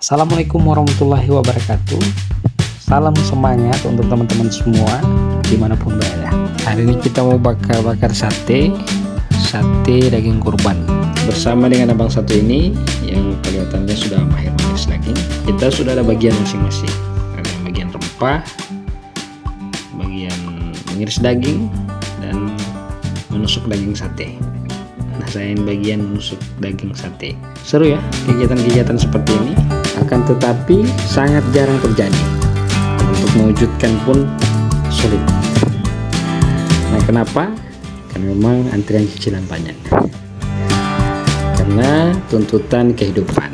Assalamualaikum warahmatullahi wabarakatuh. Salam semangat untuk teman-teman semua dimanapun berada. Hari ini kita mau bakar sate daging kurban bersama dengan abang satu ini yang kelihatannya sudah mahir mengiris daging. Kita sudah ada bagian masing-masing, ada bagian rempah, bagian mengiris daging, dan menusuk daging sate. Nah, saya yang bagian menusuk daging sate. Seru ya kegiatan-kegiatan seperti ini, akan tetapi sangat jarang terjadi. Untuk mewujudkan pun sulit. Nah, kenapa? Karena memang antrian cicilan banyak, karena tuntutan kehidupan.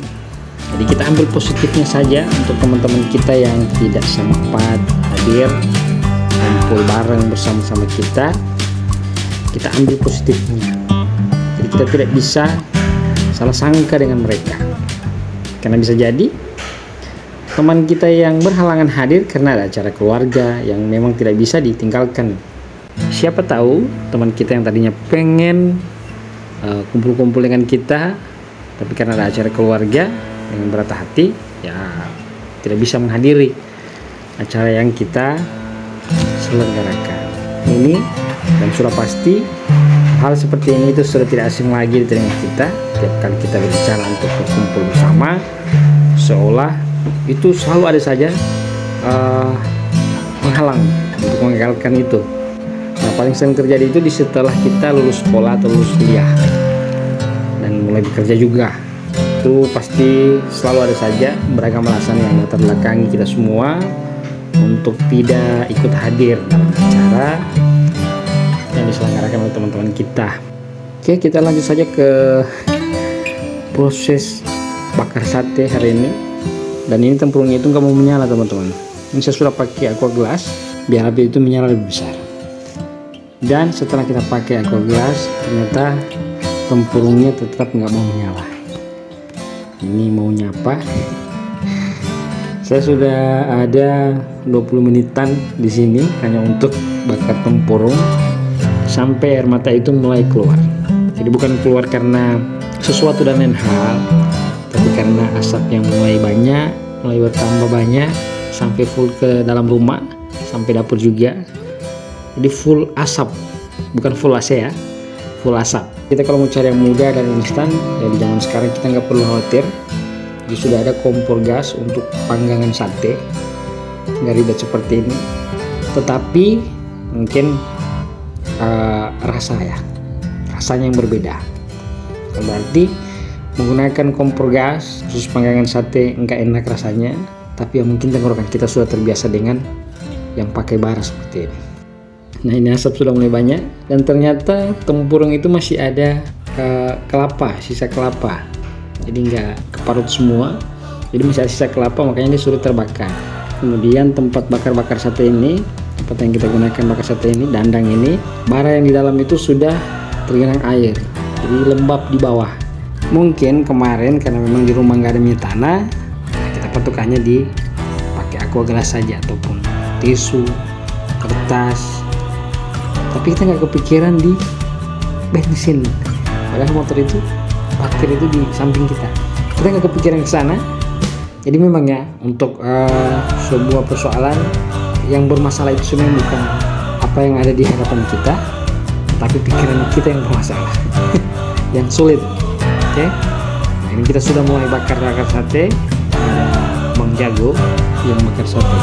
Jadi kita ambil positifnya saja untuk teman-teman kita yang tidak sempat hadir kumpul bareng bersama-sama kita ambil positifnya. Jadi kita tidak bisa salah sangka dengan mereka, karena bisa jadi teman kita yang berhalangan hadir karena ada acara keluarga yang memang tidak bisa ditinggalkan. Siapa tahu teman kita yang tadinya pengen kumpul-kumpul dengan kita, tapi karena ada acara keluarga dengan berat hati ya tidak bisa menghadiri acara yang kita selenggarakan ini. Dan sudah pasti hal seperti ini itu sudah tidak asing lagi di telinga kita. Tiap kali kita berbicara untuk berkumpul bersama, seolah itu selalu ada saja penghalang untuk mengagalkan itu. Nah, paling sering terjadi itu di setelah kita lulus sekolah atau lulus kuliah dan mulai bekerja juga. Itu pasti selalu ada saja beragam alasan yang melatar belakangi kita semua untuk tidak ikut hadir dalam acara yang diselenggarakan oleh teman-teman kita. Oke, kita lanjut saja ke proses bakar sate hari ini. Dan ini tempurungnya itu nggak mau menyala, teman-teman. Ini saya sudah pakai aqua glass biar api itu menyala lebih besar. Dan setelah kita pakai aqua glass, ternyata tempurungnya tetap nggak mau menyala. Ini maunya apa? Saya sudah ada 20 menitan di sini hanya untuk bakar tempurung sampai air mata itu mulai keluar. Jadi bukan keluar karena sesuatu dan lain hal, tapi karena asap yang mulai banyak, mulai bertambah banyak sampai full ke dalam rumah, sampai dapur juga. Jadi full asap, bukan full AC ya, full asap. Kita kalau mau cari yang mudah dan instan, ya di zaman sekarang kita nggak perlu khawatir. Jadi sudah ada kompor gas untuk panggangan sate, nggak ribet seperti ini. Tetapi mungkin rasanya yang berbeda. Berarti menggunakan kompor gas khusus panggangan sate enggak enak rasanya, tapi ya mungkin tenggorokan kita sudah terbiasa dengan yang pakai bara seperti ini. Nah, ini asap sudah mulai banyak dan ternyata tempurung itu masih ada kelapa, sisa kelapa. Jadi enggak keparut semua, jadi masih ada sisa kelapa, makanya dia sudah terbakar. Kemudian tempat bakar sate ini, tempat yang kita gunakan bakar sate ini, dandang ini, bara yang di dalam itu sudah tergenang air, jadi lembab di bawah. Mungkin kemarin karena memang di rumah nggak ada minyak tanah, kita patukannya di pakai aqua glass saja ataupun tisu, kertas. Tapi kita nggak kepikiran di bensin, padahal motor itu, parkir itu di samping kita. Kita nggak kepikiran ke sana. Jadi memang ya untuk sebuah persoalan yang bermasalah itu sebenarnya bukan apa yang ada di hadapan kita, tapi pikiran kita yang bermasalah, yang sulit. Oke, nah, ini kita sudah mulai bakar sate. Ada Bang Jago yang bakar sate.